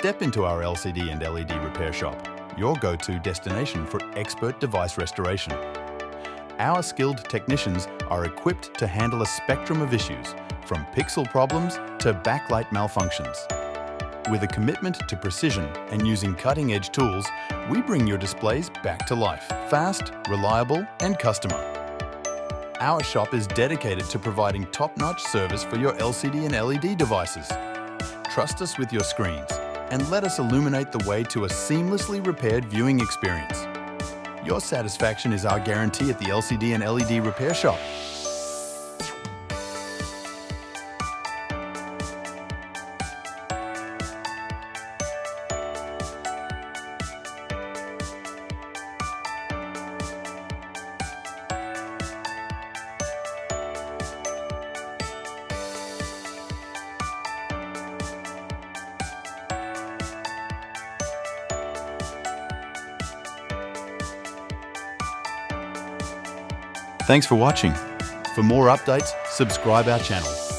Step into our LCD and LED repair shop, your go-to destination for expert device restoration. Our skilled technicians are equipped to handle a spectrum of issues, from pixel problems to backlight malfunctions. With a commitment to precision and using cutting-edge tools, we bring your displays back to life, fast, reliable, and customer. Our shop is dedicated to providing top-notch service for your LCD and LED devices. Trust us with your screens and let us illuminate the way to a seamlessly repaired viewing experience. Your satisfaction is our guarantee at the LCD and LED repair shop. Thanks for watching. For more updates, subscribe our channel.